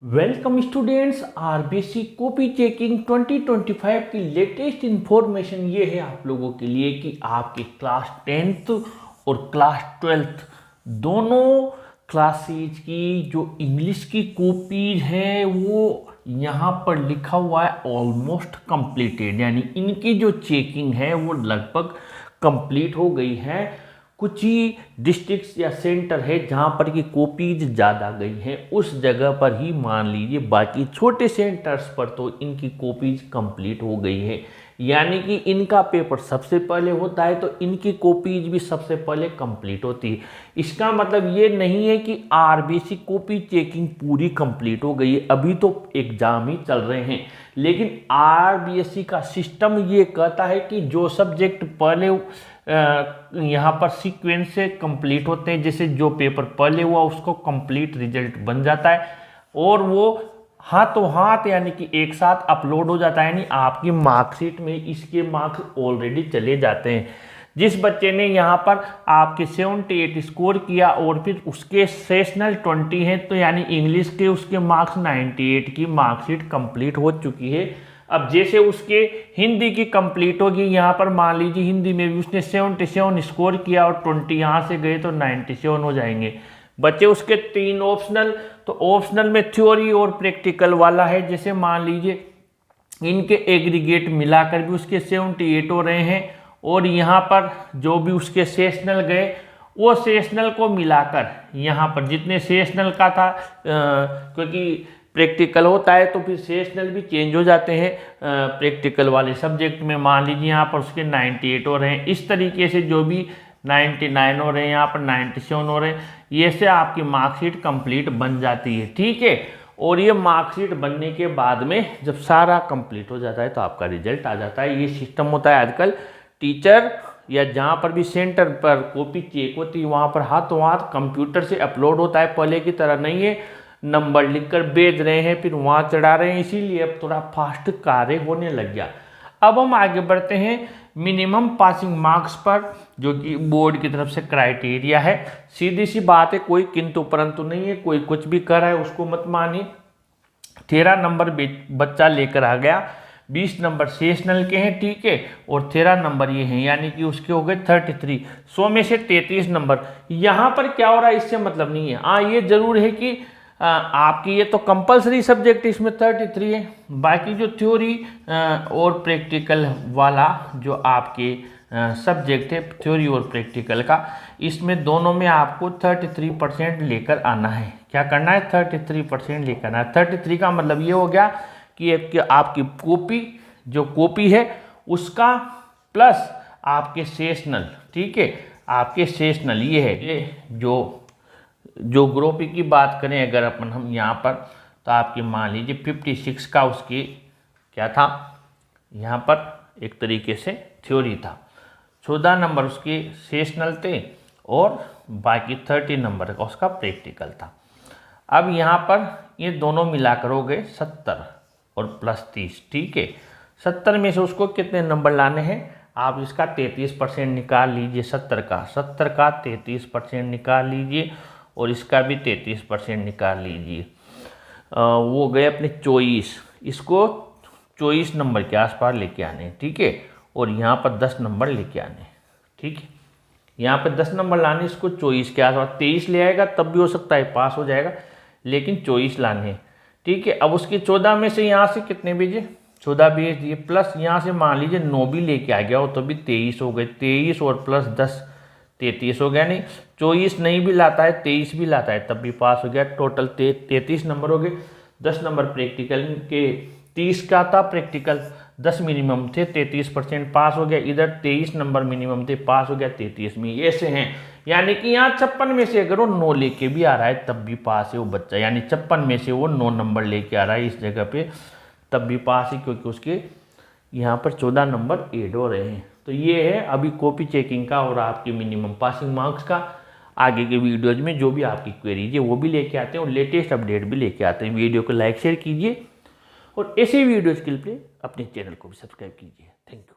Welcome students. RBC copy checking 2025 की latest information ये है आप लोगों के लिए कि आपके क्लास 10th और क्लास 12th दोनों क्लासेज की जो इंग्लिश की कॉपीज है वो यहाँ पर लिखा हुआ है ऑलमोस्ट कंप्लीटेड, यानी इनकी जो चेकिंग है वो लगभग कंप्लीट हो गई है। कुछ ही डिस्ट्रिक्ट्स या सेंटर है जहाँ पर की कॉपीज ज़्यादा गई हैं, उस जगह पर ही मान लीजिए, बाकी छोटे सेंटर्स पर तो इनकी कॉपीज कंप्लीट हो गई है। यानी कि इनका पेपर सबसे पहले होता है तो इनकी कॉपीज भी सबसे पहले कंप्लीट होती है। इसका मतलब ये नहीं है कि आरबीसी कॉपी चेकिंग पूरी कंप्लीट हो गई है, अभी तो एग्जाम ही चल रहे हैं। लेकिन आरबीएससी का सिस्टम ये कहता है कि जो सब्जेक्ट पहले यहाँ पर सीक्वेंस से कंप्लीट होते हैं, जैसे जो पेपर पहले हुआ उसको कंप्लीट रिजल्ट बन जाता है और वो हाथों हाथ यानी कि एक साथ अपलोड हो जाता है, यानी आपकी मार्कशीट में इसके मार्क्स ऑलरेडी चले जाते हैं। जिस बच्चे ने यहाँ पर आपके 78 स्कोर किया और फिर उसके सेशनल 20 है, तो यानी इंग्लिश के उसके मार्क्स 98 की मार्कशीट कंप्लीट हो चुकी है। अब जैसे उसके हिंदी की कंप्लीट होगी, यहाँ पर मान लीजिए हिंदी में भी उसने 77 स्कोर किया और 20 यहाँ से गए तो 97 हो जाएंगे। बच्चे उसके 3 ऑप्शनल, तो ऑप्शनल में थ्योरी और प्रैक्टिकल वाला है। जैसे मान लीजिए इनके एग्रीगेट मिलाकर भी उसके 78 हो रहे हैं और यहाँ पर जो भी उसके सेशनल गए वो सेशनल को मिलाकर यहाँ पर जितने सेशनल का था, क्योंकि प्रैक्टिकल होता है तो फिर सेशनल भी चेंज हो जाते हैं प्रैक्टिकल वाले सब्जेक्ट में। मान लीजिए यहाँ पर उसके 98 हो रहे हैं, इस तरीके से जो भी 99 हो रहे हैं, यहाँ पर 97 हो रहे हैं, ये से आपकी मार्कशीट कंप्लीट बन जाती है। ठीक है, और ये मार्कशीट बनने के बाद में जब सारा कंप्लीट हो जाता है तो आपका रिजल्ट आ जाता है। ये सिस्टम होता है आजकल टीचर या जहाँ पर भी सेंटर पर कॉपी चेक होती है वहाँ पर हाथों हाथ कंप्यूटर से अपलोड होता है, पहले की तरह नहीं है नंबर लिखकर भेज रहे हैं फिर वहाँ चढ़ा रहे हैं, इसीलिए अब थोड़ा फास्ट कार्य होने लग गया। अब हम आगे बढ़ते हैं मिनिमम पासिंग मार्क्स पर, जो कि बोर्ड की तरफ से क्राइटेरिया है। सीधी सी बात है, कोई किंतु परंतु नहीं है, कोई कुछ भी कर रहा है उसको मत मानिए। 13 नंबर बच्चा लेकर आ गया, 20 नंबर सेशनल के हैं, ठीक है, और 13 नंबर ये हैं, यानी कि उसके हो गए 33। 100 में से 33 नंबर। यहाँ पर क्या हो रहा है इससे मतलब नहीं है। हाँ, ये जरूर है कि आपकी ये तो कंपलसरी सब्जेक्ट इसमें 33 है, बाकी जो थ्योरी और प्रैक्टिकल वाला जो आपके सब्जेक्ट है थ्योरी और प्रैक्टिकल का, इसमें दोनों में आपको 33% लेकर आना है। क्या करना है? 33% लेकर आना है। 33 का मतलब ये हो गया कि आपकी कॉपी जो कॉपी है उसका प्लस आपके सेशनल, ठीक है, आपके सेशनल ये है। ये जो ग्रुप की बात करें अगर अपन हम यहाँ पर, तो आपके मान लीजिए 56 का उसकी क्या था, यहाँ पर एक तरीके से थ्योरी था, 14 नंबर उसके सेशनल थे और बाकी 30 नंबर का उसका प्रैक्टिकल था। अब यहाँ पर ये दोनों मिलाकर हो गए 70 और प्लस 30, ठीक है। 70 में से उसको कितने नंबर लाने हैं? आप इसका 33% निकाल लीजिए, 70 का 33% निकाल लीजिए और इसका भी 33% निकाल लीजिए। वो गए अपने 24, इसको 24 नंबर के आसपास लेके आने, ठीक है, और यहाँ पर 10 नंबर लेके आने, ठीक है। यहाँ पर 10 नंबर लाने, इसको 24 के आसपास, 23 ले आएगा तब भी हो सकता है पास हो जाएगा, लेकिन 24 लाने, ठीक है। अब उसके 14 में से यहाँ से कितने भेजे? 14 भेज दिए, प्लस यहाँ से मान लीजिए 9 भी लेके आ गया हो तो भी 23 हो गए। 23 और प्लस 10 33 हो गया। नहीं, 24 नहीं भी लाता है 23 भी लाता है तब भी पास हो गया। टोटल 33 नंबर हो गए। 10 नंबर प्रैक्टिकल के, 30 का था प्रैक्टिकल, 10 मिनिमम थे, 33% पास हो गया। इधर 23 नंबर मिनिमम थे, पास हो गया 33 में। ऐसे हैं, यानी कि यहाँ 56 में से अगर वो 9 लेके भी आ रहा है तब भी पास है वो बच्चा, यानी 56 में से वो 9 नंबर लेके आ रहा है इस जगह पे तब भी पास है, क्योंकि उसके यहाँ पर 14 नंबर ऐड हो रहे हैं। तो ये है अभी कॉपी चेकिंग का और आपके मिनिमम पासिंग मार्क्स का। आगे के वीडियोज में जो भी आपकी क्वेरीज है वो भी लेके आते हैं और लेटेस्ट अपडेट भी लेके आते हैं। वीडियो को लाइक शेयर कीजिए और ऐसे वीडियोज़ के लिए अपने चैनल को भी सब्सक्राइब कीजिए। Thank you.